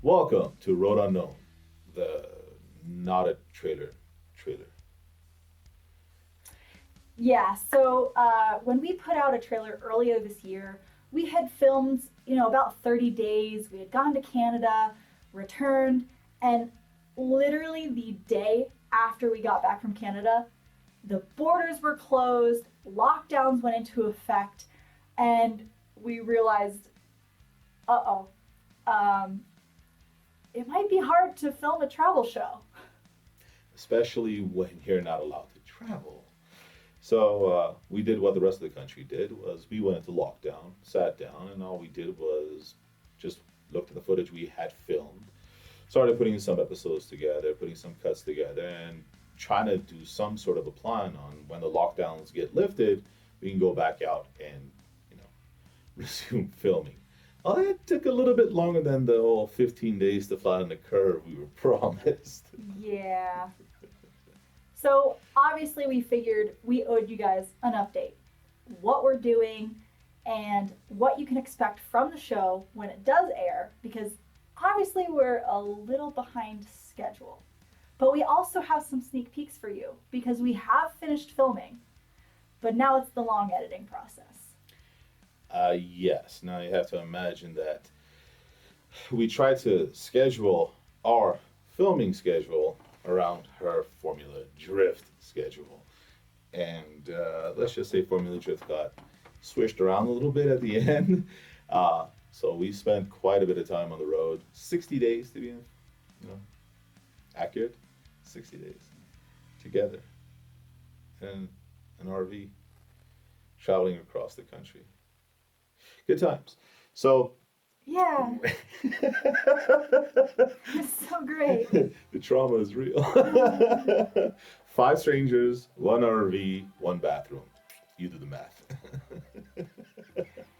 Welcome to Road Unknown, the not a trailer. Yeah, when we put out a trailer earlier this year, we had filmed, about 30 days. We had gone to Canada, returned, and literally the day after we got back from Canada, the borders were closed, lockdowns went into effect, and we realized, uh oh, um, it might be hard to film a travel show. Especially when you're not allowed to travel. So we did what the rest of the country did was we went into lockdown, sat down, and all we did was just looked at the footage we had filmed, started putting some episodes together, putting some cuts together, and trying to do some sort of a plan on when the lockdowns get lifted, we can go back out and you know resume filming. Well, it took a little bit longer than the whole 15 days to flatten the curve we were promised. Yeah. So obviously, we figured we owed you guys an update. What we're doing and what you can expect from the show when it does air, because obviously we're a little behind schedule. But we also have some sneak peeks for you because we have finished filming, but now it's the long editing process. Yes. Now you have to imagine that we tried to schedule our filming schedule around her Formula Drift schedule. And let's just say Formula Drift got switched around a little bit at the end. So we spent quite a bit of time on the road. 60 days to be know, accurate. 60 days together in an RV traveling across the country. Good times. So Yeah, it's so great. the trauma is real. Five strangers, one RV, one bathroom. You do the math.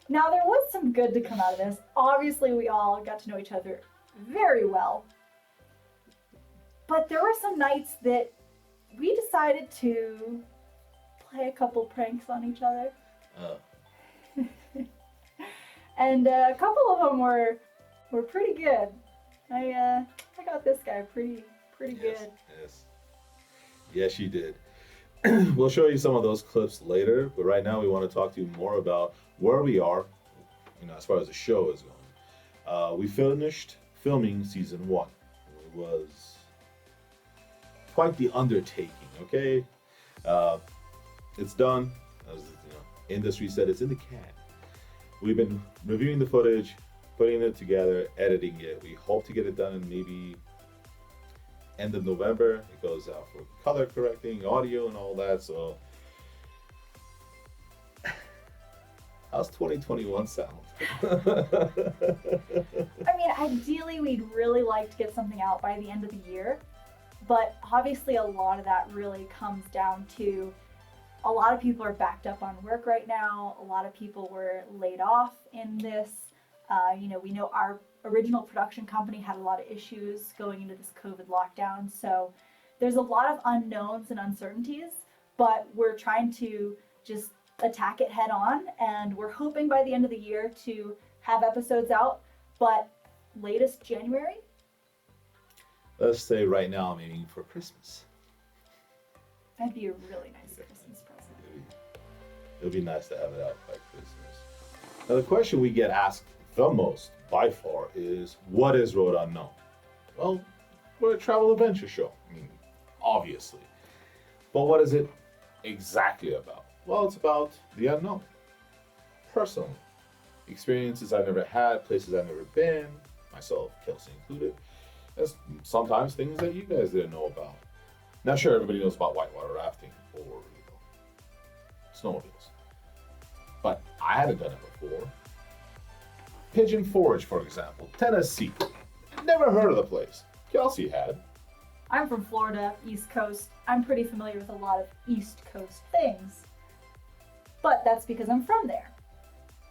Now, there was some good to come out of this. Obviously, we all got to know each other very well. But there were some nights that we decided to play a couple pranks on each other. Uh, And a couple of them were pretty good. I got this guy pretty yes, good. yes. Yes, you did. We'll show you some of those clips later, but right now we want to talk to you more about where we are, as far as the show is going. We finished filming season one. It was quite the undertaking, okay? Uh, it's done. As industry said, it's in the can. We've been reviewing the footage, putting it together, editing it. We hope to get it done in maybe end of November. It goes out for color correcting, audio, and all that. So, how's 2021 sound? I mean, ideally, we'd really like to get something out by the end of the year, but obviously, a lot of that really comes down to a lot of people are backed up on work right now. A lot of people were laid off in this. We know our original production company had a lot of issues going into this COVID lockdown. So there's a lot of unknowns and uncertainties, but we're trying to just attack it head on. And we're hoping by the end of the year to have episodes out, but latest January. Let's say right now I'm aiming for Christmas. That'd be a really nice Christmas present. It'll be nice to have it out by Christmas. Now, the question we get asked the most by far is, what is Road Unknown? Well, we're a travel adventure show. I mean, obviously. But what is it exactly about? Well, it's about the unknown. Personally. Experiences I've never had, places I've never been, myself, Kelsey included. And sometimes things that you guys didn't know about. Not sure everybody knows about whitewater rafting or snowmobiles. But I hadn't done it before. Pigeon Forge, for example, Tennessee. Never heard of the place. Kelsey had. I'm from Florida, East Coast. I'm pretty familiar with a lot of East Coast things. But that's because I'm from there.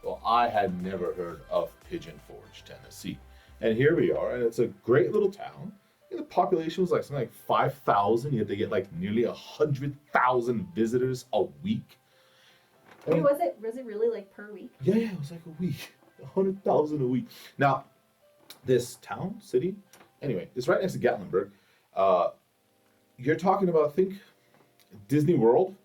Well, I had never heard of Pigeon Forge, Tennessee. And here we are, and it's a great little town. And the population was like something like 5,000, yet they get like nearly 100,000 visitors a week. Wait, was it really like per week? Yeah, it was like a week. 100,000 a week. Now, this town, city. Anyway, it's right next to Gatlinburg. Uh, you're talking about, think Disney World,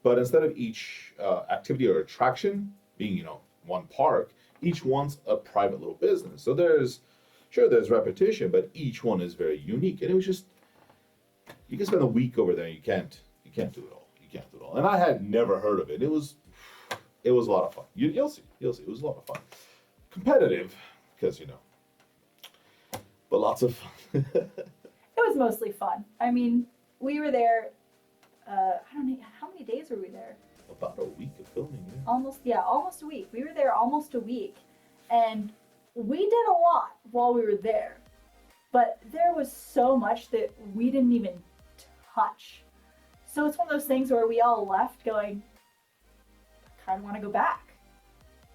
but instead of each activity or attraction being, one park, each one's a private little business. So there's repetition, but each one is very unique. And it was just, you can spend a week over there and you can't do it all. You can't do it all. And I had never heard of it. It was a lot of fun. You'll see. It was a lot of fun. Competitive, because, but lots of fun. It was mostly fun. I mean, we were there, I don't know, how many days were we there? About a week of filming, yeah. Almost a week. We were there almost a week. And we did a lot while we were there. But there was so much that we didn't even touch. So it's one of those things where we all left going, I kind of want to go back.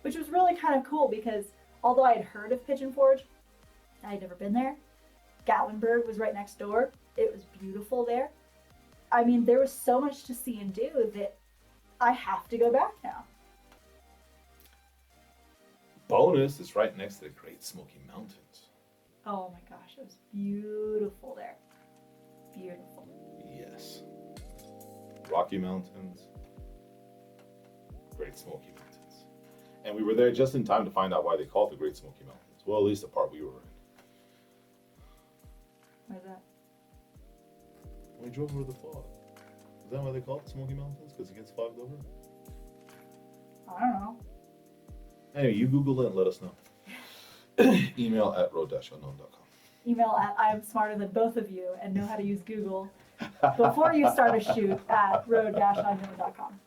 Which was really kind of cool because although I had heard of Pigeon Forge, I had never been there. Gatlinburg was right next door. It was beautiful there. I mean, there was so much to see and do that I have to go back now. Bonus, it's right next to the Great Smoky Mountains. Oh my gosh, it was beautiful there. Beautiful. Yes. Rocky Mountains, Great Smoky Mountains. And we were there just in time to find out why they call it the Great Smoky Mountains. Well, at least the part we were in. Why is that? We drove over the fog. Is that why they call it Smoky Mountains? Because it gets fogged over? I don't know. Anyway, you Google it and let us know. Email at road-unknown.com. Email at I am smarter than both of you and know how to use Google before you start a shoot at road-unknown.com.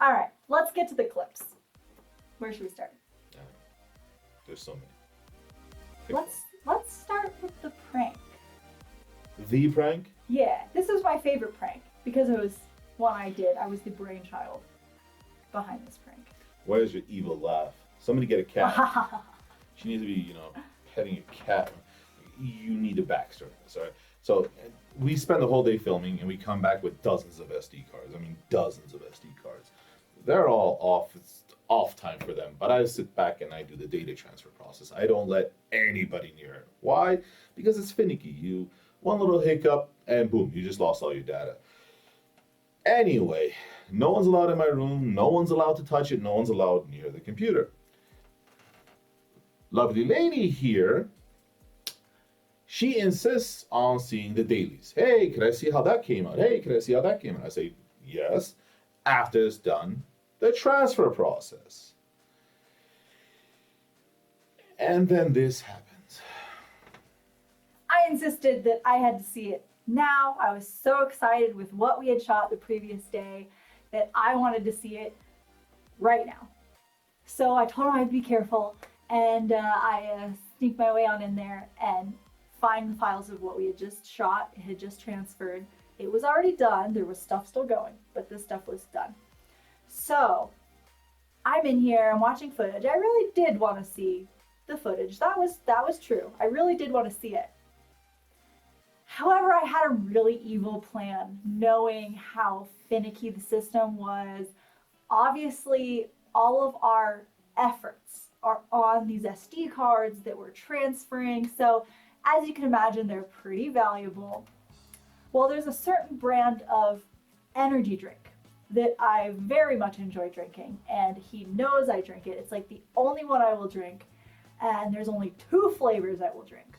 All right, let's get to the clips. Where should we start? There's so many. Let's start with the prank. The prank? Yeah, this was my favorite prank because it was one I did. I was the brainchild behind this prank. Where's your evil laugh? Somebody get a cat. She needs to be, petting a cat. You need a backstory. Sorry. So we spend the whole day filming and we come back with dozens of SD cards. I mean, dozens of SD cards. They're all off. It's off time for them. But I sit back and I do the data transfer process. I don't let anybody near it. Why? Because it's finicky. One little hiccup and boom, you just lost all your data. Anyway, no one's allowed in my room. No one's allowed to touch it. No one's allowed near the computer. Lovely lady here, she insists on seeing the dailies. Hey, can I see how that came out? Hey, can I see how that came out? I say, yes, after it's done the transfer process. And then this happens. I insisted that I had to see it now. I was so excited with what we had shot the previous day that I wanted to see it right now. So I told him I'd be careful, and I sneaked my way on in there and find the files of what we had just shot. It had just transferred. It was already done. There was stuff still going, but this stuff was done. So I'm in here, I'm watching footage. I really did want to see the footage. That was true. I really did want to see it. However, I had a really evil plan, knowing how finicky the system was. Obviously, all of our efforts are on these SD cards that we're transferring. So as you can imagine, they're pretty valuable. Well, there's a certain brand of energy drink that I very much enjoy drinking, and he knows I drink it. It's like the only one I will drink, and there's only 2 flavors I will drink.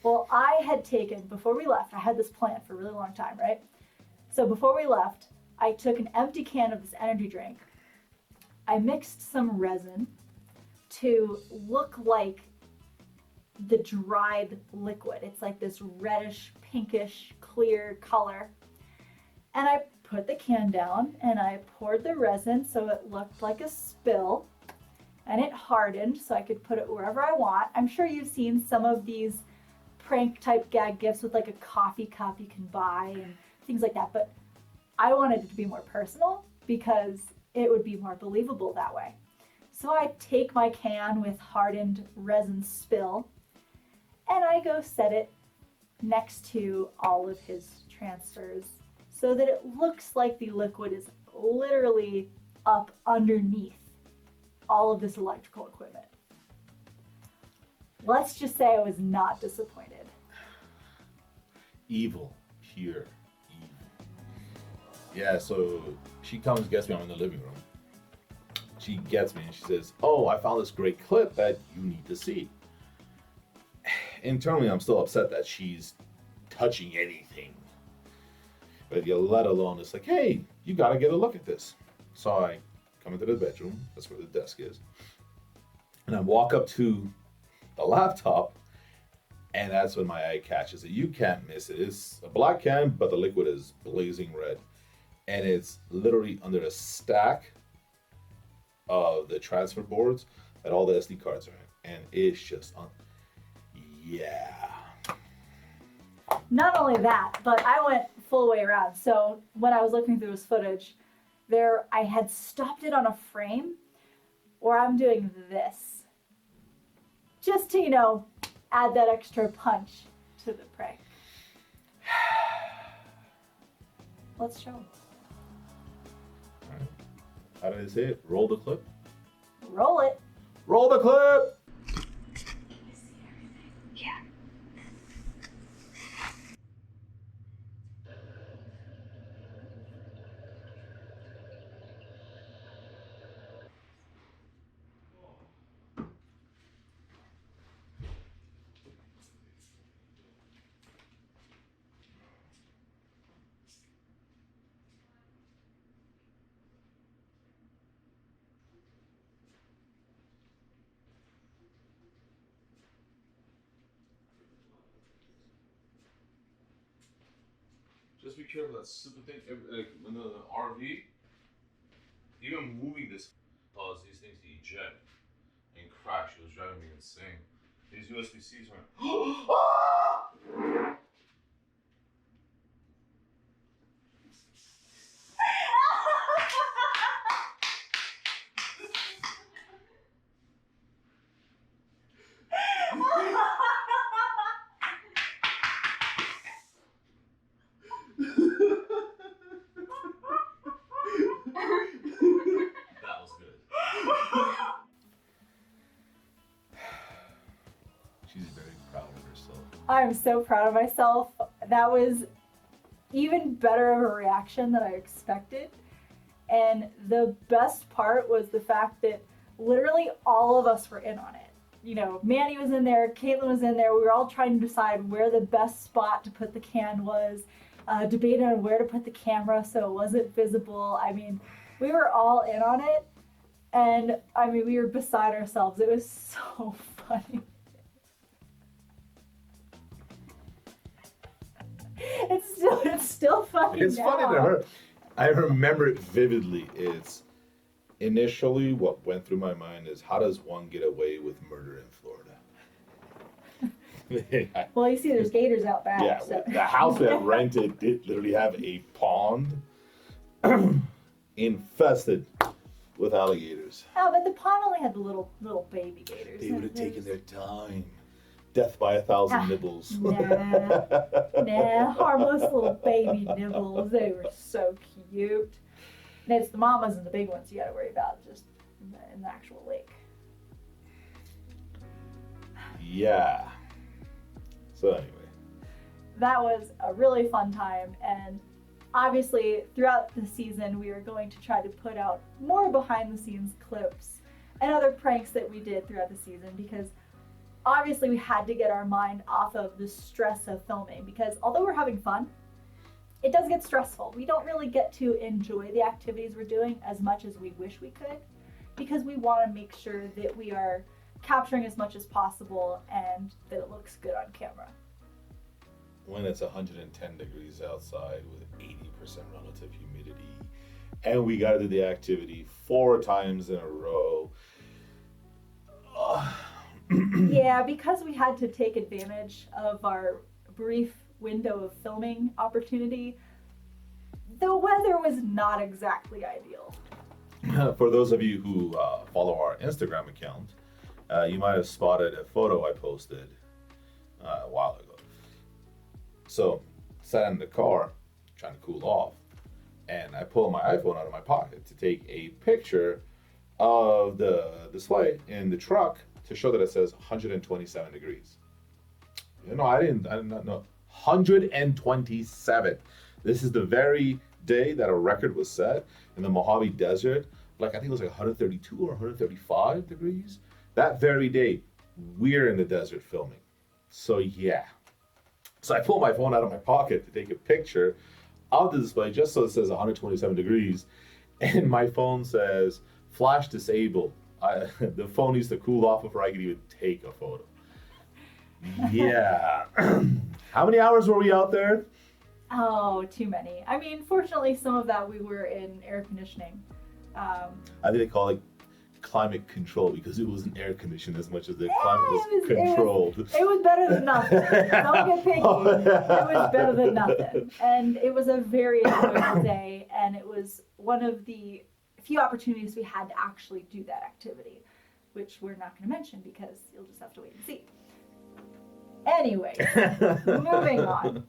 Well, I had taken, before we left, I had this plan for a really long time, right? So before we left, I took an empty can of this energy drink. I mixed some resin to look like the dried liquid. It's like this reddish, pinkish, clear color. And I put the can down and I poured the resin so it looked like a spill, and it hardened so I could put it wherever I want. I'm sure you've seen some of these prank type gag gifts with like a coffee cup you can buy and things like that, but I wanted it to be more personal because it would be more believable that way. So I take my can with hardened resin spill and I go set it next to all of his transfers so that it looks like the liquid is literally up underneath all of this electrical equipment. let's just say I was not disappointed. Evil, pure evil. Yeah, so she comes, gets me. I'm in the living room. She gets me and she says, "Oh, I found this great clip that you need to see." Internally, I'm still upset that she's touching anything. But let alone, it's like, hey, you gotta get a look at this. So I come into the bedroom, that's where the desk is, and I walk up to the laptop, and that's when my eye catches it. You can't miss it. It's a black can, but the liquid is blazing red. And it's literally under a stack of the transfer boards that all the SD cards are in. And it's just on. Yeah. Not only that, but I went full way around. So when I was looking through this footage, I had stopped it on a frame where I'm doing this. Just to, add that extra punch to the prank. Let's show them. How did I say it? Roll the clip? Roll it. Roll the clip! Yeah. Just be careful, that stupid thing, like in the RV, even moving this caused these things to eject and crash. It was driving me insane. These USB-Cs went, that was good. She's very proud of herself. I'm so proud of myself. That was even better of a reaction than I expected. And the best part was the fact that literally all of us were in on it. Manny was in there, Caitlin was in there. We were all trying to decide where the best spot to put the can was, debating on where to put the camera so it wasn't visible. I mean, we were all in on it. And I mean, we were beside ourselves. It was so funny. It's still funny. It's now. funny to her. I remember it vividly. It's initially what went through my mind is, how does one get away with murder in Florida? Well, you see, there's gators out back. Yeah, So. the house that rented did literally have a pond infested with alligators. Oh, but the pond only had the little baby gators. They would have taken their time. Death by 1,000 nibbles. Nah, harmless little baby nibbles. They were so cute. And it's the mamas and the big ones you got to worry about just in the actual lake. Yeah. So anyway. That was a really fun time, and obviously throughout the season we are going to try to put out more behind the scenes clips and other pranks that we did throughout the season, because obviously we had to get our mind off of the stress of filming, because although we're having fun, it does get stressful. We don't really get to enjoy the activities we're doing as much as we wish we could, because we want to make sure that we are capturing as much as possible and that it looks good on camera. When it's 110 degrees outside with 80% relative humidity, and we got to do the activity 4 times in a row. Yeah, because we had to take advantage of our brief window of filming opportunity, the weather was not exactly ideal. For those of you who follow our Instagram account, you might have spotted a photo I posted a while ago. So, sat in the car, trying to cool off, and I pulled my iPhone out of my pocket to take a picture of the display in the truck to show that it says 127 degrees. You know, I did not know. 127. This is the very day that a record was set in the Mojave Desert. Like, I think it was like 132 or 135 degrees. That very day, we're in the desert filming. So yeah. So I pull my phone out of my pocket to take a picture of the display just so it says 127 degrees. And my phone says, flash disabled. The phone needs to cool off before I can even take a photo. Yeah. How many hours were we out there? Oh, too many. I mean, fortunately, some of that we were in air conditioning. I think they call it climate control because it wasn't air conditioned as much as the climate was controlled. It was better than nothing. Don't get picky. It was better than nothing. And it was a very enjoyable day, and it was one of the few opportunities we had to actually do that activity, which we're not going to mention because you'll just have to wait and see. Anyway, moving on.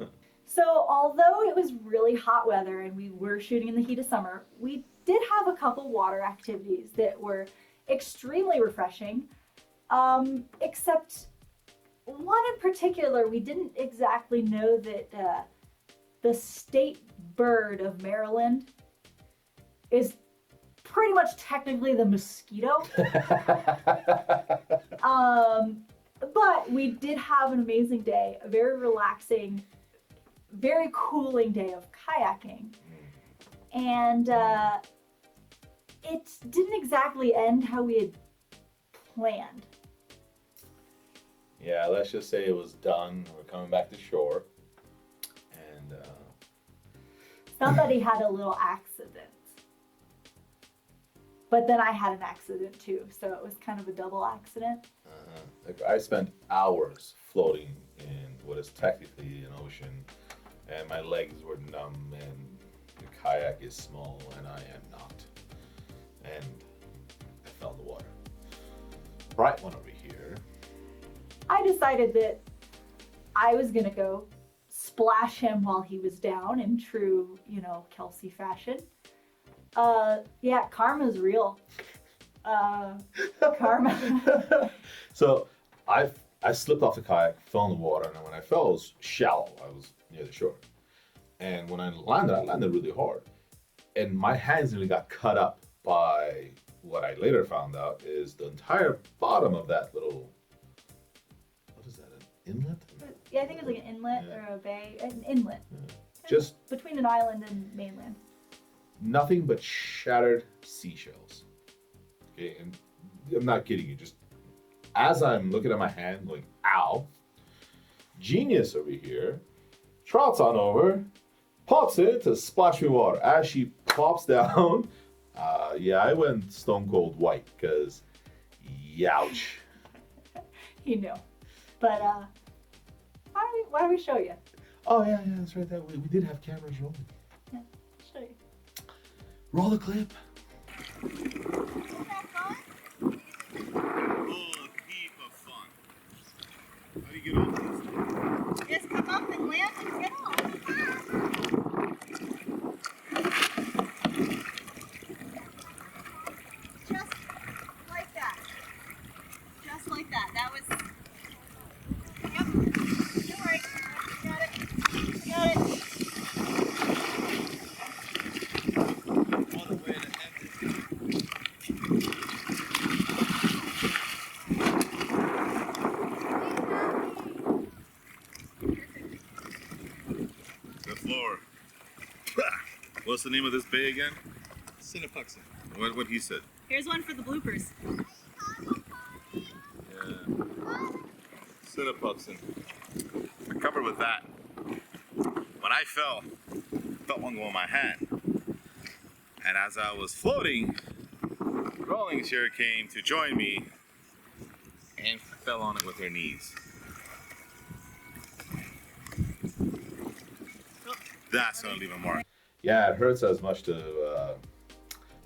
So although it was really hot weather and we were shooting in the heat of summer, we did have a couple water activities that were extremely refreshing, except one in particular, we didn't exactly know that the state bird of Maryland is pretty much technically the mosquito. But we did have an amazing day, a very relaxing, very cooling day of kayaking. And it didn't exactly end how we had planned. Yeah, let's just say it was done. We're coming back to shore. And Somebody had a little accident. But then I had an accident too, so it was kind of a double accident. like I spent hours floating in what is technically an ocean, and my legs were numb, and the kayak is small, and I am not. And I fell in the water. Bright one over here. I decided that I was gonna go splash him while he was down in true, Kelsey fashion. Yeah, karma's real. Karma. So I slipped off the kayak, fell in the water, and when I fell, it was shallow. I was near the shore. And when I landed really hard. And my hands nearly got cut up by what I later found out is the entire bottom of that little, what is that, an inlet? Yeah, I think it's like an inlet or a bay, an inlet. Yeah. Just between an island and mainland. nothing but shattered seashells. Okay, and I'm not kidding you. Just as I'm looking at my hand, going, "Ow!" Genius over here trots on over, pops in to splash me water. As she plops down, yeah, I went stone cold white because, youch. He knew, but why don't we show you? Oh yeah, that's right. That we did have cameras rolling. Yeah, I'll show you. Roll the clip. Oh, heap of fun. How do you get off this? Just come up and land and get off. Just like that. Just like that. That was. Yep. Don't worry. Got it. Got it. What a way to end it. The floor. What's the name of this bay again? Cinepuxin. What he said. Here's one for the bloopers. Yeah. Cinepuxin. I covered with that. When I felt one go in my hand. And as I was floating, Rolling Chair came to join me and fell on it with her knees. That's gonna leave a mark. Yeah, it hurts as much to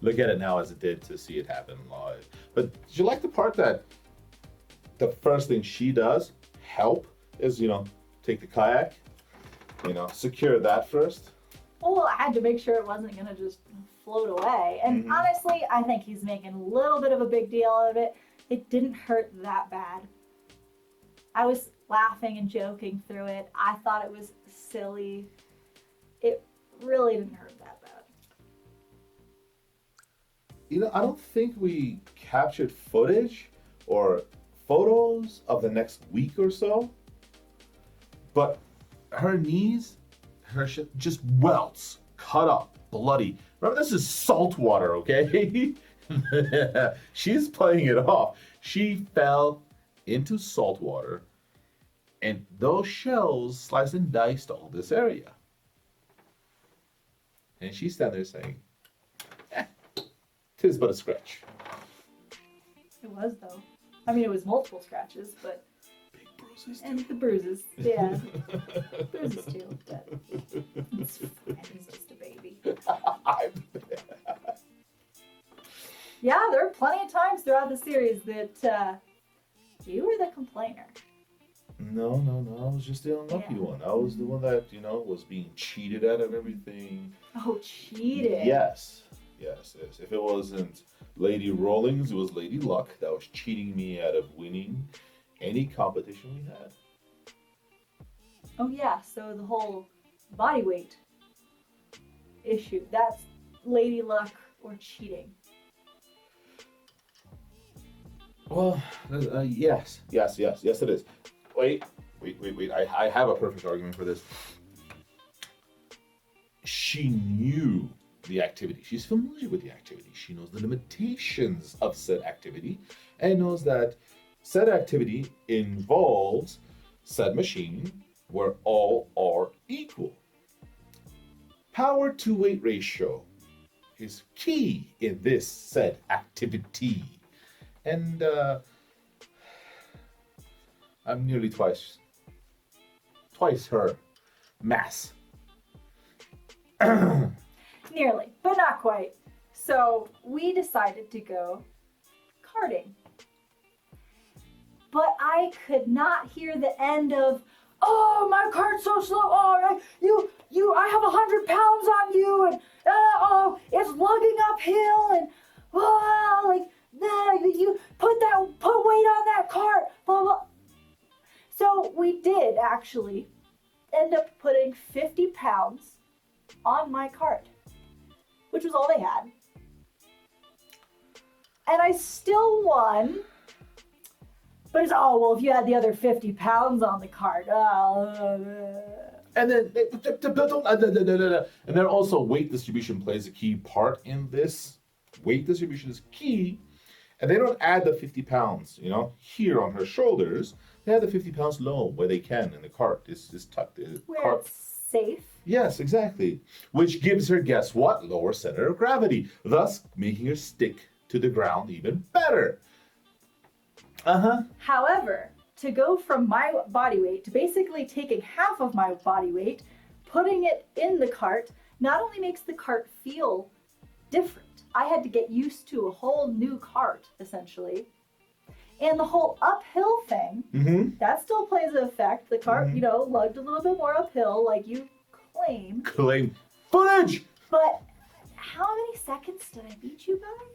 look at it now as it did to see it happen live. But did you like the part that the first thing she does, help, is, take the kayak, secure that first? Well, I had to make sure it wasn't gonna just float away. And honestly, I think he's making a little bit of a big deal of it. it didn't hurt that bad. I was laughing and joking through it. I thought it was silly. It really didn't hurt that bad. You know, I don't think we captured footage or photos of the next week or so, but her knees, her shit just welts, cut up, bloody. Remember, this is salt water, okay? She's playing it off. She fell into salt water, and those shells sliced and diced all this area. And she's standing there saying, "'Tis but a scratch." It was, though. I mean, it was multiple scratches, but... Big bruises. And the bruises. Yeah. Bruises, too. But it's fine. He's just a baby. Yeah, there were plenty of times throughout the series that you were the complainer. No. I was just the unlucky one. I was the one that, was being cheated out of everything. Oh, cheated. Yes. If it wasn't Lady Rawlings, it was Lady Luck that was cheating me out of winning any competition we had. Oh, yeah, so the whole body weight issue, that's Lady Luck or cheating. Well, yes, it is. Wait. I have a perfect argument for this. She knew the activity. She's familiar with the activity. She knows the limitations of said activity and knows that said activity involves said machine where all are equal. Power to weight ratio is key in this said activity. And I'm nearly twice her mass. Nearly, but not quite. So we decided to go karting. But I could not hear the end of, "Oh, my cart's so slow. Oh, I have 100 pounds on you, and oh, it's lugging uphill, and you put weight on that cart." Blah blah. So we did actually end up putting 50 pounds on my cart, which was all they had. And I still won. But it's, if you had the other 50 pounds on the cart. And then, and then also weight distribution plays a key part in this. Weight distribution is key. And they don't add the 50 pounds, here on her shoulders. They add the 50 pounds low where they can in the cart. It's tucked in. Where it's safe. Yes, exactly. Which gives her, guess what? Lower center of gravity, thus making her stick to the ground even better. However, to go from my body weight to basically taking half of my body weight, putting it in the cart, not only makes the cart feel different, I had to get used to a whole new cart, essentially. And the whole uphill thing, that still plays an effect. The cart, lugged a little bit more uphill, like you claim. Claim footage! But how many seconds did I beat you by?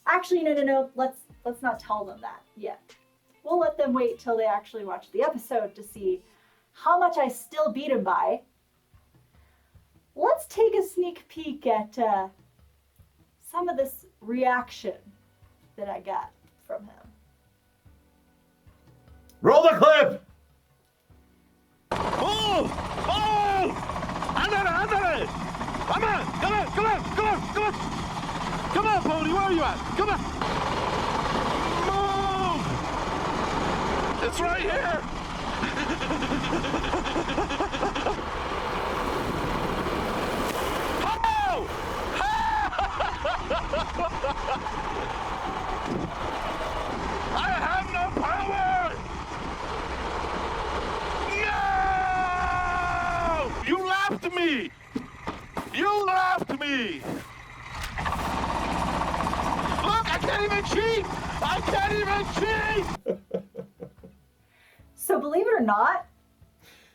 Actually, no. Let's not tell them that yet. We'll let them wait till they actually watch the episode to see how much I still beat him by. Let's take a sneak peek at some of this reaction that I got from him. Roll the clip! Oh! Andale! Come on! Come on, Pony, where are you at? Come on! Move! It's right here! Oh! I have no power! No! You laughed me! You laughed me! Look, I can't even cheat! I can't even cheat! So believe it or not,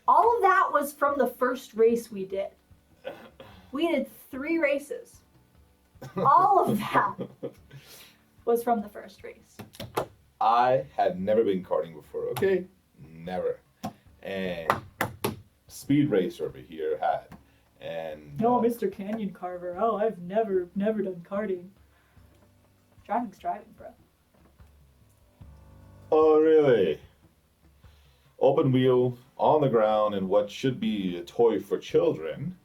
all of that was from the first race we did. We did 3 races. All of that was from the first race. I had never been karting before, okay? Never. And Speed Racer over here had. And No, Mr. Canyon Carver. Oh, I've never done karting. Driving's driving, bro. oh, really? Open wheel, on the ground, in what should be a toy for children.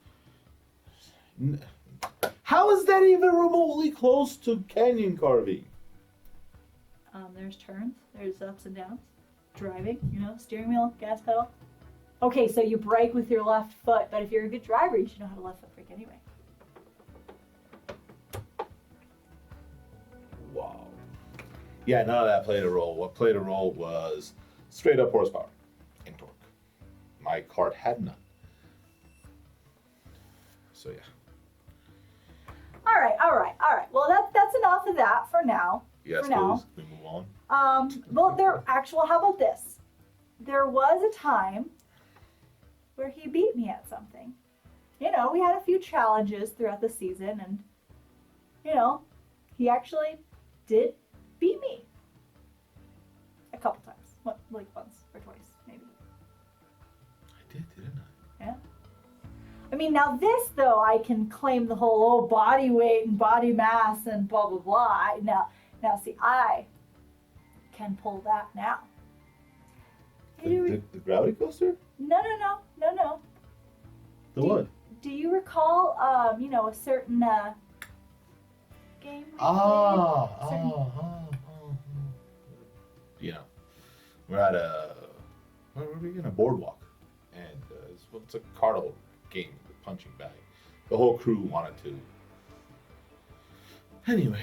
How is that even remotely close to canyon carving? There's turns, there's ups and downs. Driving, steering wheel, gas pedal. Okay, so you brake with your left foot, but if you're a good driver, you should know how to left foot brake anyway. Wow. Yeah, none of that played a role. What played a role was straight up horsepower and torque. My kart had none. So yeah. All right. Well, that's enough of that for now. Yes, For now. please. We move on. Well, how about this? There was a time where he beat me at something. We had a few challenges throughout the season, and, he actually did beat me. A couple times. Like once or twice, maybe. I did, didn't I? Yeah. I mean, now this, though, I can claim the whole, body weight and body mass and blah, blah, blah. Now, see, I can pull that now. The gravity coaster? No. The what? Do you recall, a certain game? We're at where were we? In a boardwalk. And it's a carnival game, the punching bag. The whole crew wanted to. Anyway.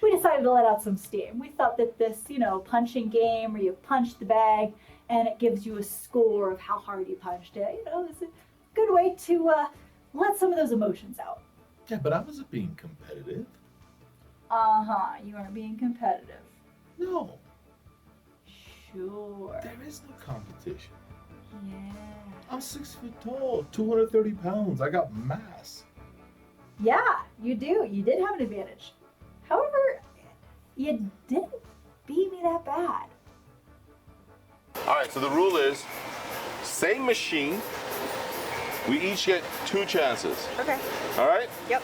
We decided to let out some steam. We thought that this, punching game where you punch the bag and it gives you a score of how hard you punched it, it's a good way to let some of those emotions out. Yeah, but I wasn't being competitive. You aren't being competitive. No, Sure. there is no competition. Yeah. I'm 6 foot tall, 230 pounds. I got mass. Yeah, you do. You did have an advantage. However, you didn't beat me that bad. All right, so the rule is same machine. We each get 2 chances. Okay. All right? Yep.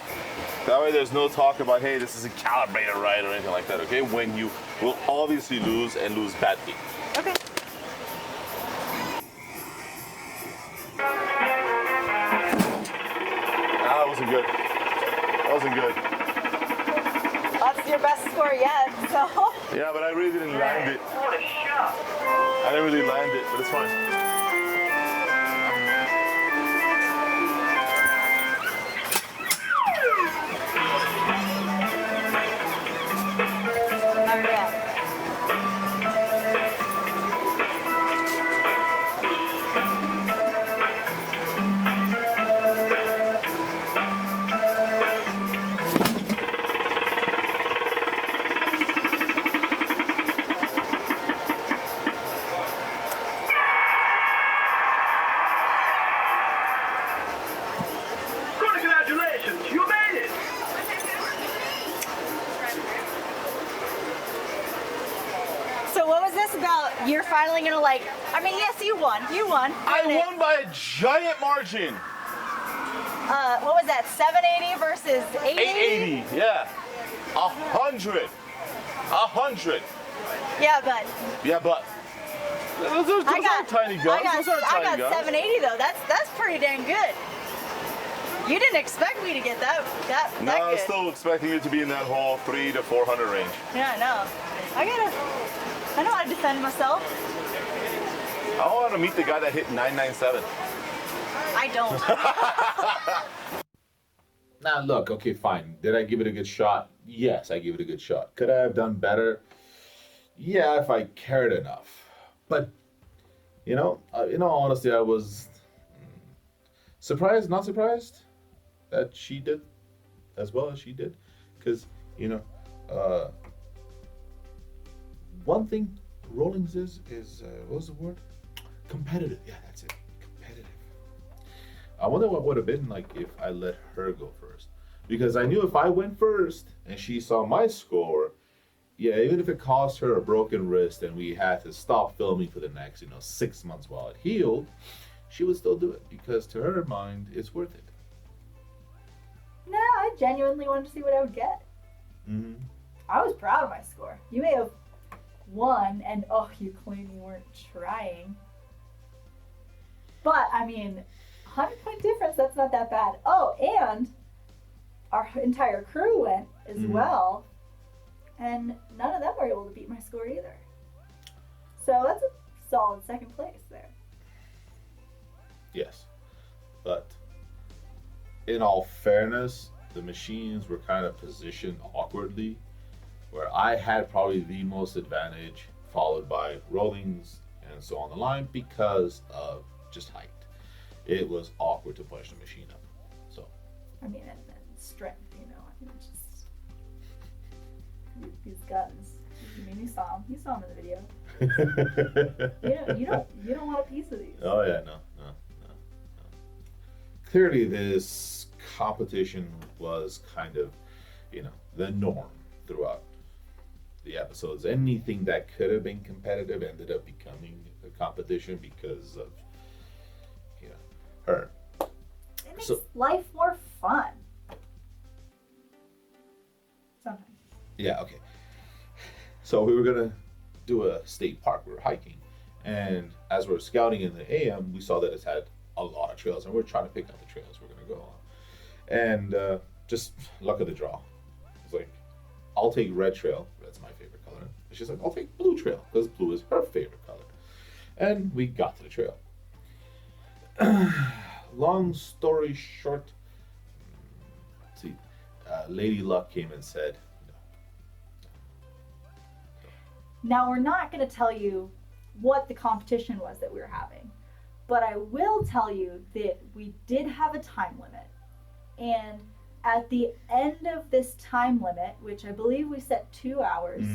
That way there's no talk about, hey, this isn't calibrated right or anything like that, okay? When you will obviously lose and lose badly. Okay. That wasn't good. That wasn't good. That's your best score yet, so. Yeah, but I really didn't land it. I didn't really land it, but it's fine. Congratulations, you made it! So what was this about? You're finally gonna yes, you won. I won by a giant margin. What was that, 780 versus 880? 880, yeah. 100. 100. Yeah, but Yeah, but those aren't tiny guns. Those aren't I tiny got guns. 780 though. That's pretty dang good. You didn't expect me to get that No, I was good. still expecting you to be in that whole 300 to 400 range. Yeah, I know. I know how to defend myself. I want to meet the guy that hit 997. I don't. Now look, okay, fine. Did I give it a good shot? Yes, I gave it a good shot. Could I have done better? Yeah, if I cared enough. But, in all honesty, I was surprised, not surprised that she did as well as she did. Because, one thing Rollins is what was the word? Competitive. Yeah, that's it. Competitive. I wonder what would have been like if I let her go first. Because I knew if I went first and she saw my score, Yeah, even if it cost her a broken wrist and we had to stop filming for the next, 6 months while it healed, she would still do it because to her mind, it's worth it. Nah, I genuinely wanted to see what I would get. Mm-hmm. I was proud of my score. You may have won, and you claim you weren't trying. But, 100-point difference, that's not that bad. Oh, and our entire crew went as well, and none of them were able to beat my score either. So that's a solid second place there. Yes. But in all fairness, the machines were kind of positioned awkwardly, where I had probably the most advantage, followed by Rollings and so on the line because of just height. It was awkward to push the machine up. So. And strength, just these guns. You saw them. You saw them in the video. You don't want a piece of these. Oh yeah, no. Clearly, this competition was kind of, the norm throughout the episodes. Anything that could have been competitive ended up becoming a competition because of, her. It makes life more fun. Sometimes. Yeah, okay. So we were gonna do a state park. We were hiking, and as we were scouting in the AM, we saw that it had a lot of trails, and we're trying to pick out the trails we're gonna go on. And just luck of the draw. It's like, I'll take red trail. Red's my favorite color. And she's like, I'll take blue trail because blue is her favorite color. And we got to the trail. Long story short, Lady Luck came and said, no. Now, we're not going to tell you what the competition was that we were having, but I will tell you that we did have a time limit. And at the end of this time limit, which I believe we set 2 hours,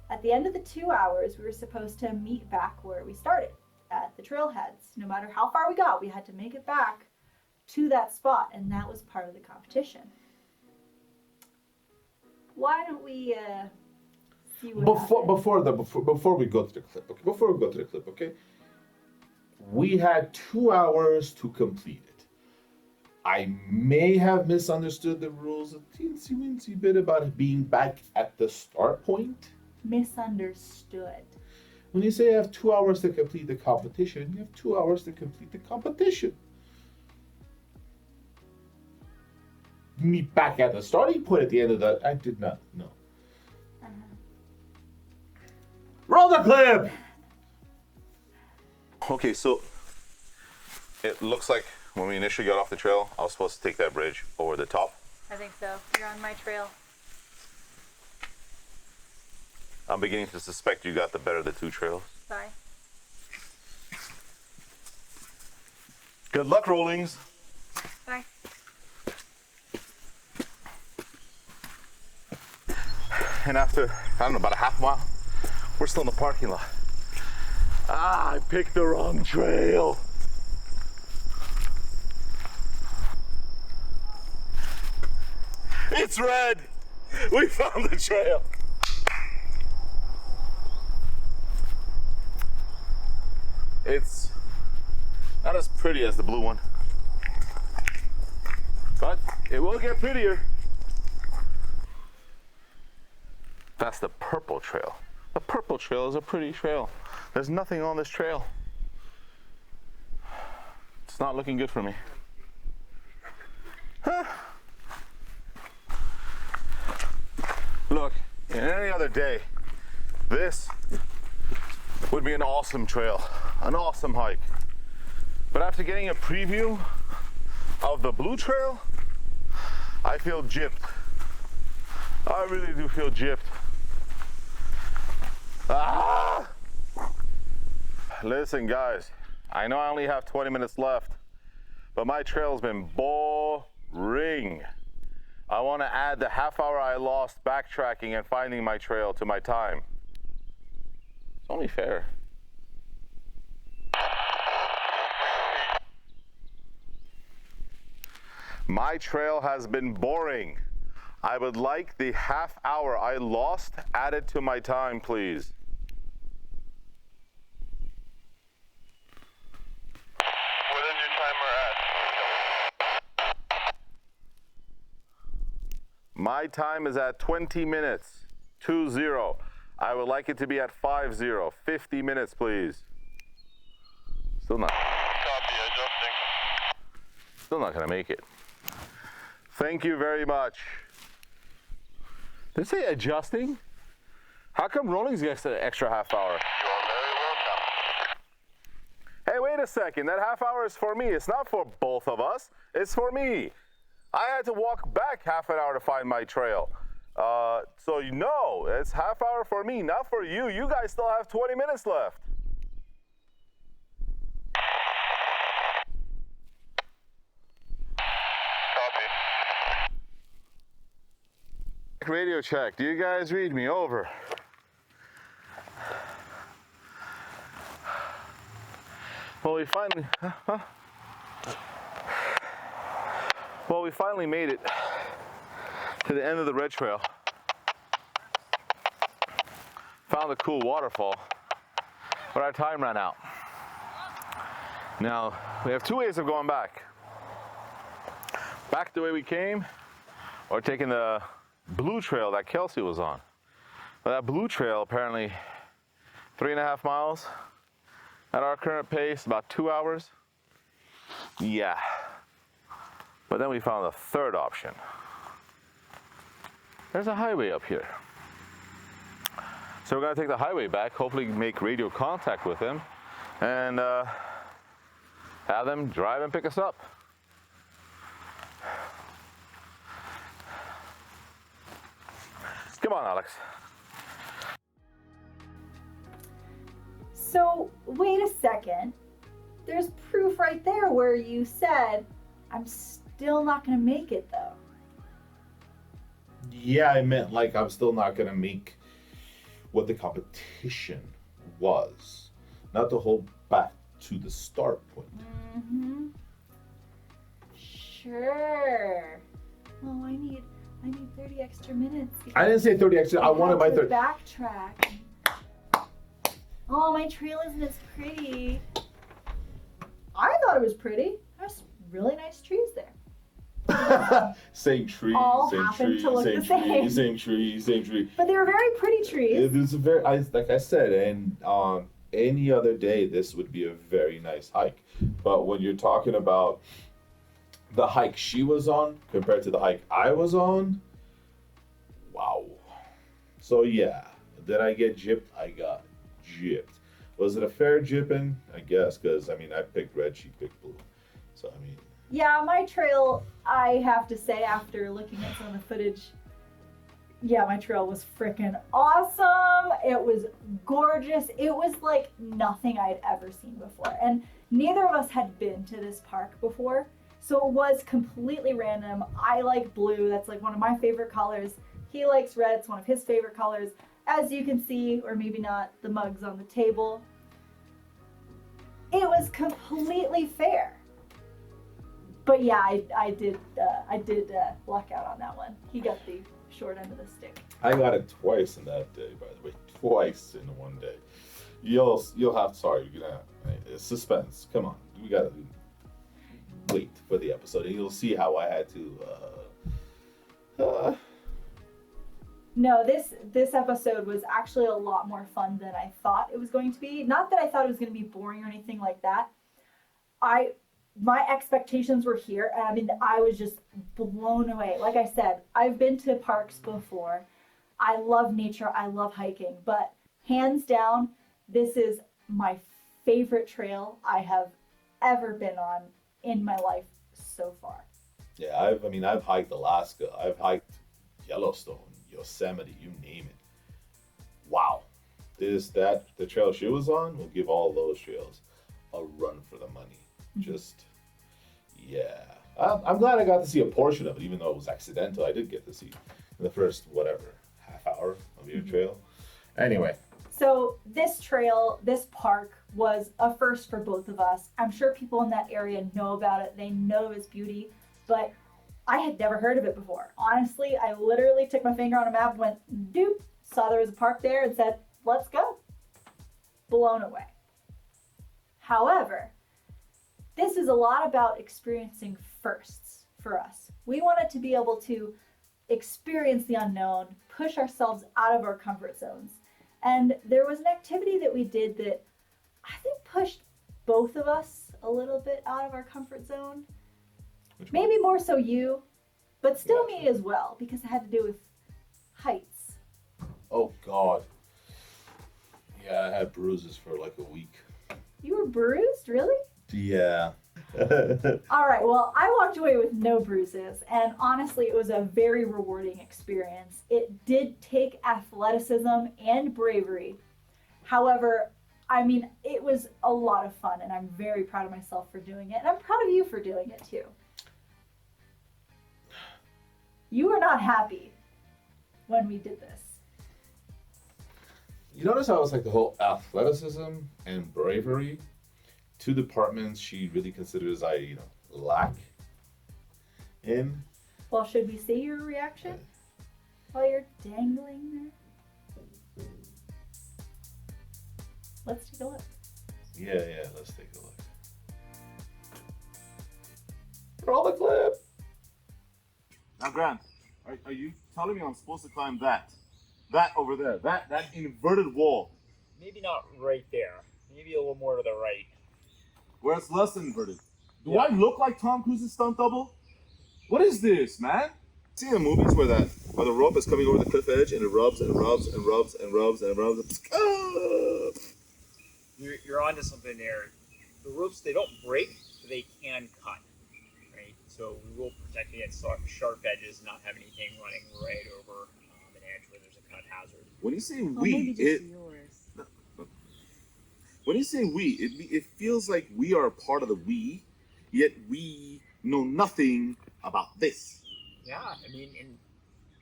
at the end of the 2 hours, we were supposed to meet back where we started, at the trailheads. No matter how far we got, we had to make it back to that spot, and that was part of the competition. Why don't we see what before we go to the clip, okay? We had 2 hours to complete it. I may have misunderstood the rules a teensy-weensy bit about it being back at the start point. Misunderstood. When you say you have 2 hours to complete the competition, you have 2 hours to complete the competition. Meet back at the starting point at the end of that. I did not know. Roll the clip! Okay, so it looks like when we initially got off the trail, I was supposed to take that bridge over the top. I think so. You're on my trail. I'm beginning to suspect you got the better of the two trails. Bye. Good luck, Rollings. Bye. And after, I don't know, about a half mile, we're still in the parking lot. I picked the wrong trail. It's red. We found the trail. It's not as pretty as the blue one, but it will get prettier. That's the purple trail. The purple trail is a pretty trail. There's nothing on this trail. It's not looking good for me. Huh. Look, in any other day, this would be an awesome trail, an awesome hike. But after getting a preview of the blue trail, I feel gypped. I really do feel gypped. Ah! Listen, guys, I know I only have 20 minutes left, but my trail's been boring. I want to add the half hour I lost backtracking and finding my trail to my time. It's only fair. My trail has been boring. I would like the half hour I lost added to my time, please. What is your timer at? My time is at 20 minutes, 2-0. I would like it to be at 5-0, 50 minutes, please. Still not. Copy, adjusting. Still not gonna make it. Thank you very much. Did it say adjusting? How come Rollings gets an extra half hour? You're very welcome. Hey, wait a second. That half hour is for me. It's not for both of us. It's for me. I had to walk back half an hour to find my trail. So you know, it's half hour for me, not for you. You guys still have 20 minutes left. Copy. Radio check. Do you guys read me? Over. Well, we finally made it to the end of the red trail. Found a cool waterfall, but our time ran out. Now, we have two ways of going back. Back the way we came, or taking the blue trail that Kelsey was on. But that blue trail, apparently 3.5 miles at our current pace, about 2 hours. Yeah. But then we found a third option. There's a highway up here. So we're gonna take the highway back, hopefully make radio contact with them, and have them drive and pick us up. Come on, Alex. So, wait a second. There's proof right there where you said, I'm still not going to make it though. Yeah, I meant like I'm still not gonna make what the competition was, not the whole back to the start point. Mm-hmm. Sure. Oh, I need 30 extra minutes. I didn't say 30 extra. I wanted my 30. Backtrack. Oh, my trail isn't as pretty. I thought it was pretty. There's really nice trees there. Same tree, All same happen tree, to look same the tree, same. same tree, same tree. But they were very pretty trees. It was a very, like I said, and on any other day, this would be a very nice hike. But when you're talking about the hike she was on compared to the hike I was on, wow. So yeah, did I get gypped? I got gypped. Was it a fair gypping? I guess, because I mean, I picked red, she picked blue. So I mean. Yeah, my trail, I have to say, after looking at some of the footage, yeah, my trail was freaking awesome. It was gorgeous. It was like nothing I'd ever seen before. And neither of us had been to this park before. So it was completely random. I like blue. That's like one of my favorite colors. He likes red. It's one of his favorite colors. As you can see, or maybe not, the mugs on the table. It was completely fair. But yeah, I did luck out on that one. He got the short end of the stick. I got it twice in that day, by the way. Twice in one day. You'll have, sorry, you're gonna, it's suspense. Come on, we gotta wait for the episode, and you'll see how I had to. No, this episode was actually a lot more fun than I thought it was going to be. Not that I thought it was going to be boring or anything like that. My expectations were here, and I mean, I was just blown away. Like I said, I've been to parks before. I love nature, I love hiking, but hands down, this is my favorite trail I have ever been on in my life so far. Yeah, I've hiked Alaska, I've hiked Yellowstone, Yosemite, you name it. Wow. The trail she was on will give all those trails a run for the money. Just, yeah. I'm glad I got to see a portion of it, even though it was accidental. I did get to see in the first, half hour of your trail. Anyway. So this trail, this park was a first for both of us. I'm sure people in that area know about it. They know its beauty, but I had never heard of it before. Honestly, I literally took my finger on a map, went doop, saw there was a park there, and said, let's go. Blown away. However, this is a lot about experiencing firsts for us. We wanted to be able to experience the unknown, push ourselves out of our comfort zones. And there was an activity that we did that I think pushed both of us a little bit out of our comfort zone. Which one? Maybe more so you, but still me as well, because it had to do with heights. Oh God. Yeah, I had bruises for like a week. You were bruised, really? Yeah. All right, well, I walked away with no bruises, and honestly, it was a very rewarding experience. It did take athleticism and bravery. However, I mean, it was a lot of fun, and I'm very proud of myself for doing it, and I'm proud of you for doing it too. You were not happy when we did this. You notice how it's like the whole athleticism and bravery, two departments she really considers I, lack in. Well, should we see your reaction while you're dangling there? Let's take a look. Yeah, let's take a look. Roll the clip. Now, Grant, are you telling me I'm supposed to climb that? That over there, that inverted wall, Maybe not right there. Maybe a little more to the right. where it's less inverted. Do Yeah. I look like Tom Cruise's stunt double? What is this, man? See the movies where the rope is coming over the cliff edge and it rubs and rubs and rubs and rubs and rubs. Ah! You're onto something there. The ropes, they don't break, but they can cut, right? So we will protect against sharp edges, not have anything running right over an edge where there's a cut hazard. When you say Well, we, maybe just yours. when you say we, it feels like we are a part of the we, yet we know nothing about this. Yeah, I mean, and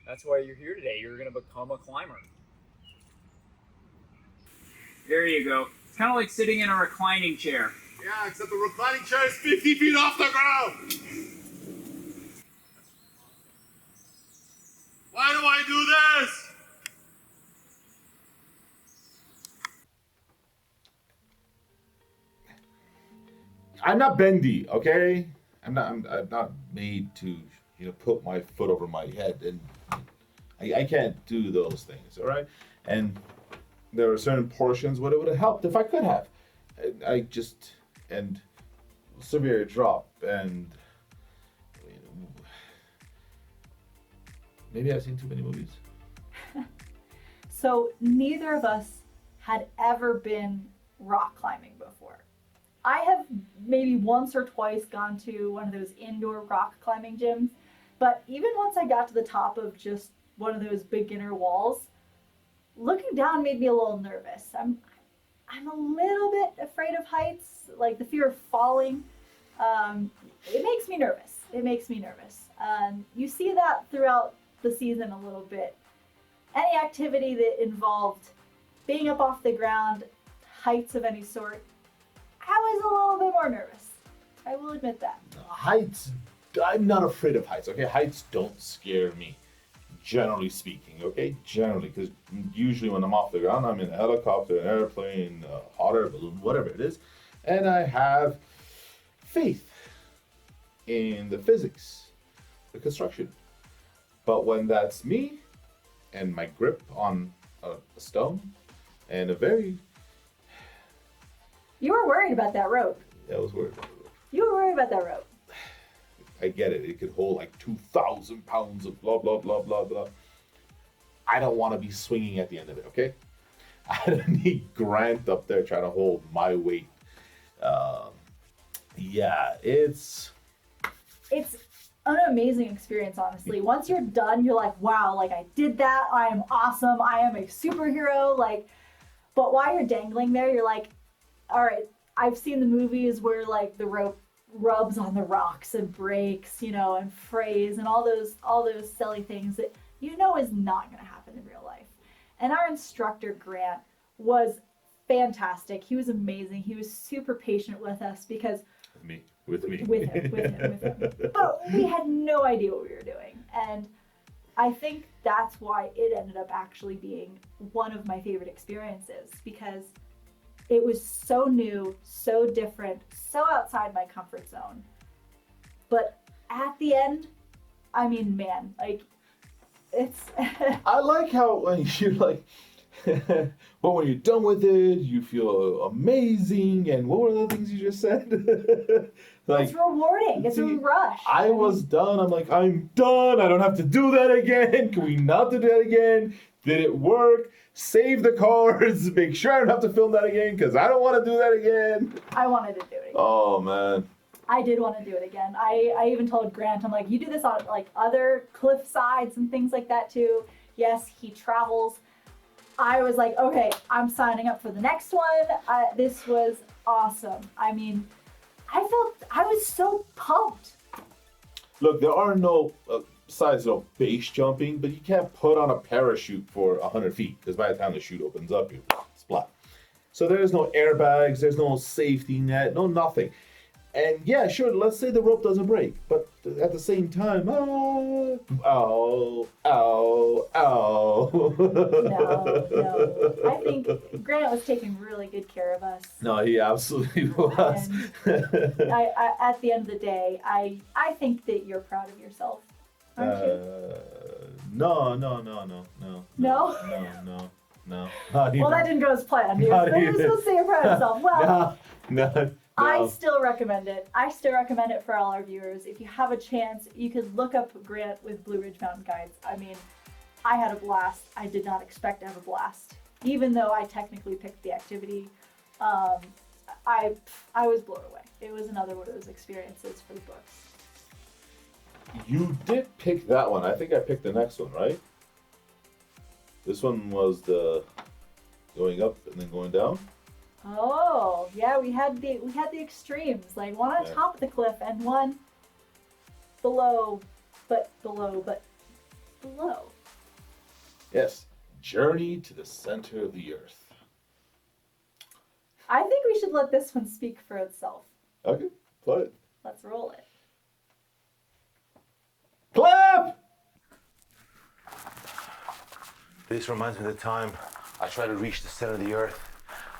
that's why you're here today. You're going to become a climber. There you go. It's kind of like sitting in a reclining chair. Yeah, except the reclining chair is 50 feet off the ground. Why do I do this? I'm not bendy, okay? I'm not made to, put my foot over my head, and I can't do those things, all right? And there are certain portions where it would have helped if I could have. And severe drop, and maybe I've seen too many movies. So neither of us had ever been rock climbing before. I have maybe once or twice gone to one of those indoor rock climbing gyms, but even once I got to the top of just one of those beginner walls, looking down made me a little nervous. I'm a little bit afraid of heights, like the fear of falling. It makes me nervous. You see that throughout the season a little bit. Any activity that involved being up off the ground, heights of any sort, I was a little bit more nervous. I will admit that. Heights, I'm not afraid of heights, okay? Heights don't scare me, generally speaking, okay? Generally, because usually when I'm off the ground, I'm in a helicopter, an airplane, a hot air balloon, whatever it is, and I have faith in the physics, the construction. But when that's me, and my grip on a stone, and a very... You were worried about that rope. Yeah, I was worried about it. You were worried about that rope. I get it. It could hold like 2,000 pounds of blah, blah, blah, blah, blah. I don't want to be swinging at the end of it, okay? I don't need Grant up there trying to hold my weight. It's an amazing experience, honestly. Once you're done, you're like, wow, like I did that. I am awesome. I am a superhero. But while you're dangling there, you're like, all right, I've seen the movies where like the rope rubs on the rocks and breaks, and frays and all those silly things that is not going to happen in real life. And our instructor, Grant, was fantastic. He was amazing. He was super patient with us because me. With me. With him. But we had no idea what we were doing. And I think that's why it ended up actually being one of my favorite experiences, because it was so new, so different, so outside my comfort zone. But at the end, I mean, man, like, it's... I like how when you're like, but when you're done with it, you feel amazing. And what were the things you just said? Like, it's rewarding. It's a rush. I was done. I'm like, I'm done. I don't have to do that again. Can we not do that again? Did it work? Save the cars. Make sure I don't have to film that again because I don't want to do that again. I wanted to do it again. Oh, man. I did want to do it again. I even told Grant, I'm like, you do this on like other cliff sides and things like that too. Yes, he travels. I was like, okay, I'm signing up for the next one. This was awesome. I mean, I was so pumped. Look, there are no, besides base jumping, but you can't put on a parachute for 100 feet because by the time the chute opens up, you splat. So there's no airbags, there's no safety net, no nothing. And yeah, sure, let's say the rope doesn't break, but at the same time, ow. No. I think Grant was taking really good care of us. No, he absolutely was. And I at the end of the day, I think that you're proud of yourself, aren't you? No. No? No. Not even. Well, that didn't go as planned. You Not were even. supposed to say you're proud of yourself. Well, No. I still recommend it. I still recommend it for all our viewers. If you have a chance, you could look up Grant with Blue Ridge Mountain Guides. I mean, I had a blast. I did not expect to have a blast. Even though I technically picked the activity, I was blown away. It was another one of those experiences for the books. You did pick that one. I think I picked the next one, right? This one was the going up and then going down. Oh, yeah, we had the extremes, like one on top of the cliff and one below. Yes, Journey to the Center of the Earth. I think we should let this one speak for itself. Okay, play it. Let's roll it. Clap! This reminds me of the time I tried to reach the center of the earth.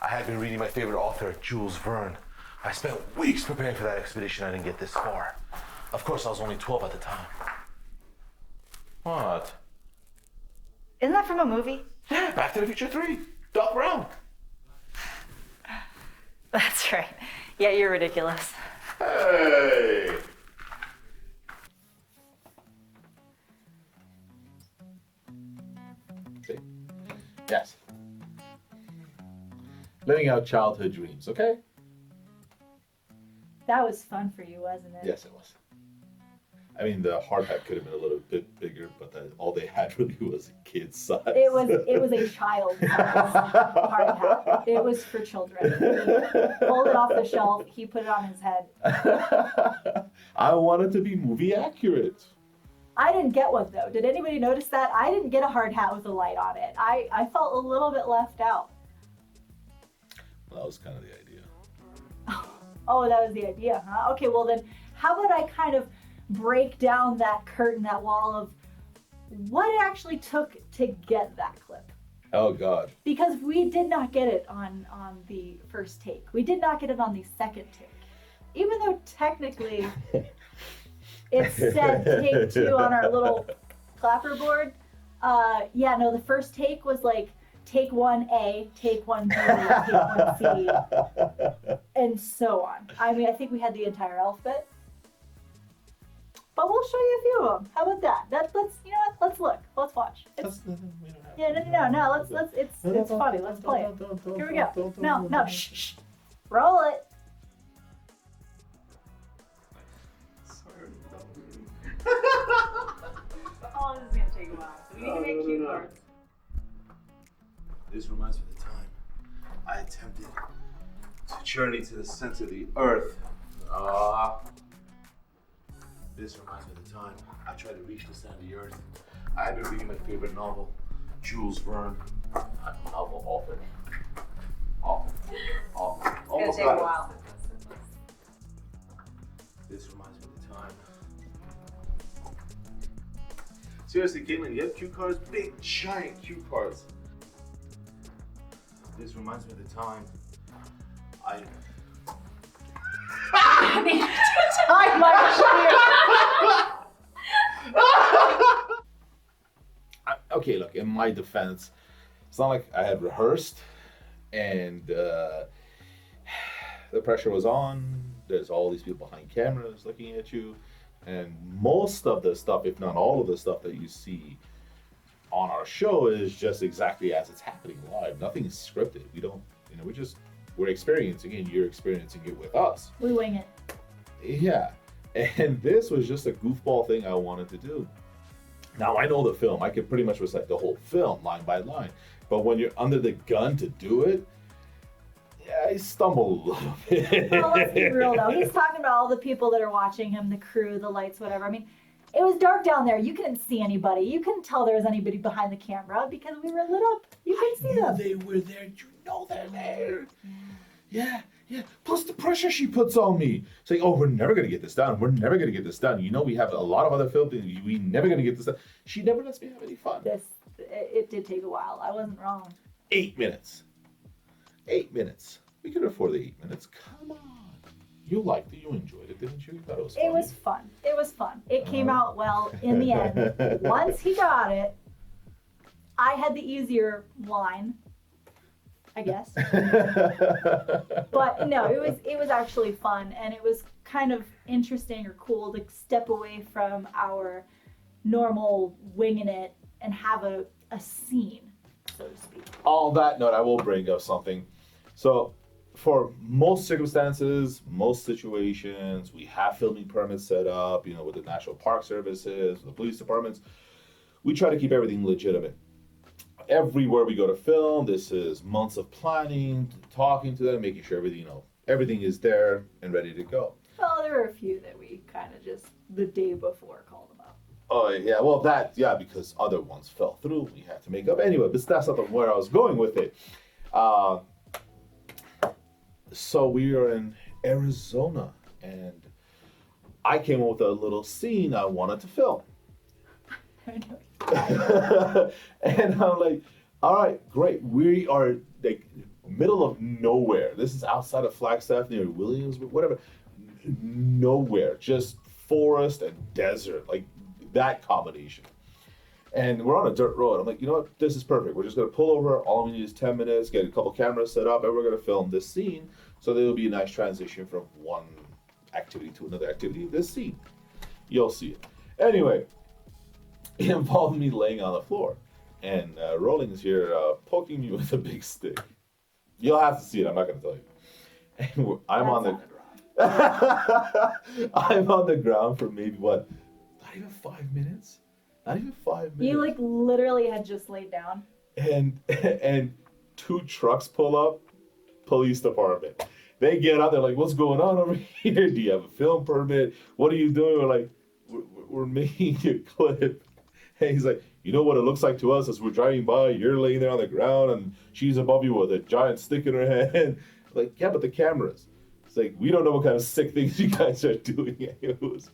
I had been reading my favorite author, Jules Verne. I spent weeks preparing for that expedition. I didn't get this far. Of course, I was only 12 at the time. What? Isn't that from a movie? Yeah, Back to the Future 3. Doc Brown. That's right. Yeah, you're ridiculous. Hey! See? Yes. Living out childhood dreams, okay? That was fun for you, wasn't it? Yes, it was. I mean, the hard hat could have been a little bit bigger, but all they had really was a kid's size. It was a child's hard hat. It was for children. He pulled it off the shelf. He put it on his head. I wanted to be movie accurate. I didn't get one though. Did anybody notice that? I didn't get a hard hat with a light on it. I felt a little bit left out. Well, that was kind of the idea. Oh, that was the idea, huh? Okay, well then, how about I kind of break down that curtain, that wall of what it actually took to get that clip. Oh, God. Because we did not get it on the first take. We did not get it on the second take. Even though technically it said take 2 on our little clapper board. Yeah, no, the first take was like take 1A, take 1B, take 1C, and so on. I mean, I think we had the entire alphabet. But we'll show you a few of them. How about that? Let's you know what? Let's look. Let's watch. It's funny. Let's play it. Here we go. No, shh. Roll it. Oh, this is gonna take a while. So we need to make cue cards. This reminds me of the time I attempted to journey to the center of the earth. This reminds me of the time I tried to reach the center of the earth. I had been reading my favorite novel, Jules Verne. Novel author. It's gonna take a while. Seriously, Caitlin, you have cue cards? Big, giant cue cards. This reminds me of the time I I need to tie my Okay, look, in my defense, it's not like I had rehearsed and the pressure was on. There's all these people behind cameras looking at you. And most of the stuff, if not all of the stuff that you see on our show is just exactly as it's happening live. Nothing is scripted. We don't, we're experiencing it and you're experiencing it with us. We wing it. Yeah. And this was just a goofball thing I wanted to do. Now I know the film. I could pretty much recite the whole film line by line. But when you're under the gun to do it, yeah, I stumble a little bit. Well, let's be real though. He's talking about all the people that are watching him, the crew, the lights, whatever. I mean, it was dark down there. You couldn't see anybody. You couldn't tell there was anybody behind the camera because we were lit up. You couldn't see them. They were there. You know they're there. Yeah. Plus the pressure she puts on me. It's like, oh, we're never going to get this done. We're never going to get this done. You know, we have a lot of other film things. We never going to get this done. She never lets me have any fun. It did take a while. I wasn't wrong. 8 minutes. 8 minutes. We could afford the 8 minutes. Come on. You liked it. You enjoyed it, didn't you? You thought it was funny. It was fun. It was fun. It came out well in the end. Once he got it, I had the easier line, I guess. But no, it was actually fun, and it was kind of interesting or cool to step away from our normal winging it and have a scene, so to speak. On that note, I will bring up something. So, for most circumstances, most situations, we have filming permits set up, with the National Park Services, the police departments. We try to keep everything legitimate. Everywhere we go to film, this is months of planning, talking to them, making sure everything is there and ready to go. Well, there were a few that we kind of just the day before called them up. Oh, yeah, well, because other ones fell through, we had to make up. Anyway, but that's not where I was going with it. So we are in Arizona, and I came up with a little scene I wanted to film. And I'm like, all right, great. We are like middle of nowhere. This is outside of Flagstaff near Williamsburg, whatever. Nowhere, just forest and desert, like that combination. And we're on a dirt road. I'm like, you know what? This is perfect. We're just going to pull over. All we need is 10 minutes, get a couple cameras set up, and we're going to film this scene. So there will be a nice transition from one activity to another activity. This scene. You'll see it. Anyway, it involved me laying on the floor. And Rolling is here poking me with a big stick. You'll have to see it. I'm not going to tell you. And I'm on the ground for maybe, not even 5 minutes? Not even 5 minutes. You literally had just laid down. And 2 trucks pull up, police department. They get out, they're like, what's going on over here? Do you have a film permit? What are you doing? We're like, we're making a clip. And he's like, you know what it looks like to us as we're driving by, you're laying there on the ground and she's above you with a giant stick in her hand. Like, yeah, but the cameras. It's like, we don't know what kind of sick things you guys are doing. It was...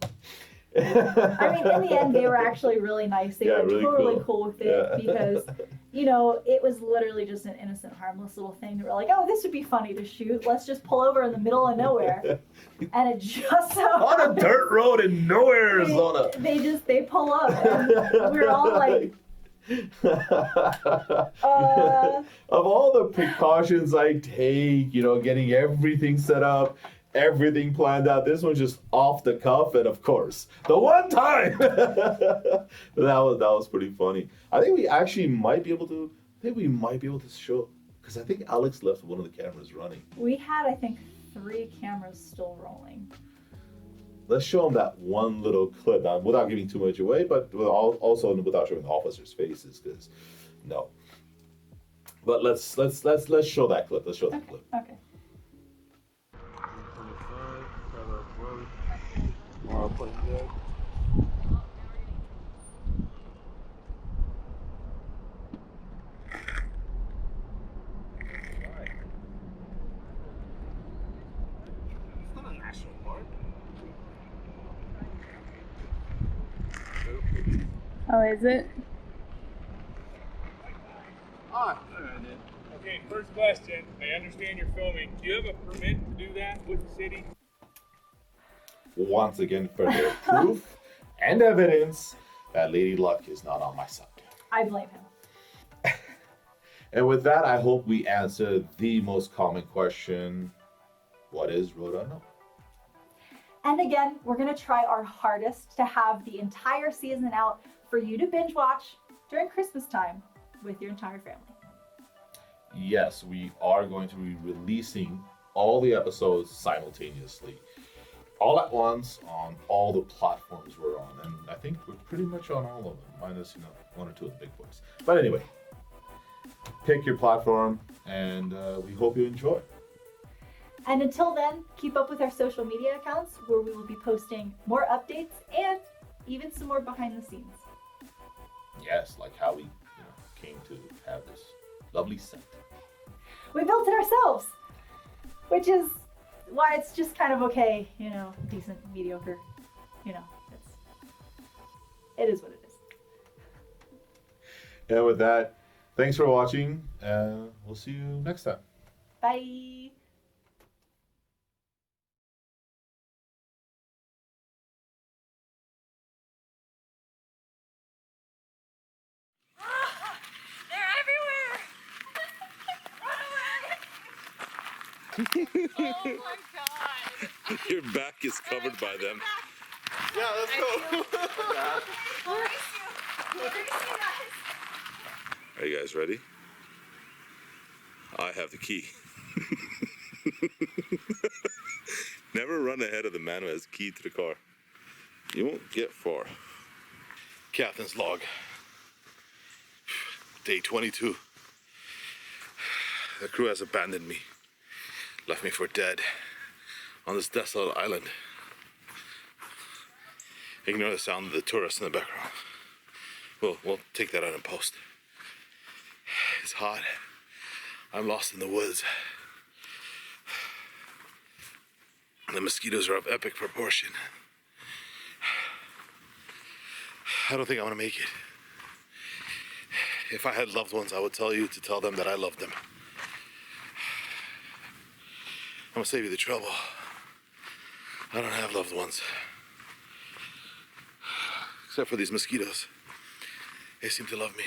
I mean, in the end, they were actually really nice. They were really totally cool with it because, it was literally just an innocent, harmless little thing. They were like, oh, this would be funny to shoot. Let's just pull over in the middle of nowhere. And it just so on a dirt road in nowhere, Arizona. They pull up and we're all like, of all the precautions I take, getting everything set up, everything planned out, this one's just off the cuff, and of course, the one time that was pretty funny. I think we actually might be able to show, because I think Alex left one of the cameras running. We had, I think, 3 cameras still rolling. Let's show them that one little clip without giving too much away, but also without showing the officers' faces, because no. But let's show that clip. Let's show that clip. Okay. Oh, is it? On. Okay, first question. I understand you're filming. Do you have a permit to do that with the city? Once again, further proof and evidence that Lady Luck is not on my side. I blame him. And with that, I hope we answered the most common question: what is Road Unknown? And again, we're going to try our hardest to have the entire season out for you to binge watch during Christmas time with your entire family. Yes, we are going to be releasing all the episodes simultaneously, all at once on all the platforms we're on. And I think we're pretty much on all of them, minus, one or two of the big boys. But anyway, pick your platform, and we hope you enjoy. And until then, keep up with our social media accounts where we will be posting more updates and even some more behind the scenes. Yes, like how we came to have this lovely set. We built it ourselves, which is why it's just kind of okay, decent, mediocre, it is what it is. And with that, thanks for watching, and we'll see you next time. Bye. They're everywhere! Run away! Oh my god! Your back is covered by them. Yeah, let's go. We'll race you. We'll race you guys. Are you guys ready? I have the key. Never run ahead of the man who has the key to the car. You won't get far. Captain's log. Day 22. The crew has abandoned me. Left me for dead on this desolate island. Ignore the sound of the tourists in the background. We'll take that out in post. It's hot. I'm lost in the woods. The mosquitoes are of epic proportion. I don't think I'm gonna make it. If I had loved ones, I would tell you to tell them that I love them. I'm gonna save you the trouble. I don't have loved ones. Except for these mosquitoes. They seem to love me.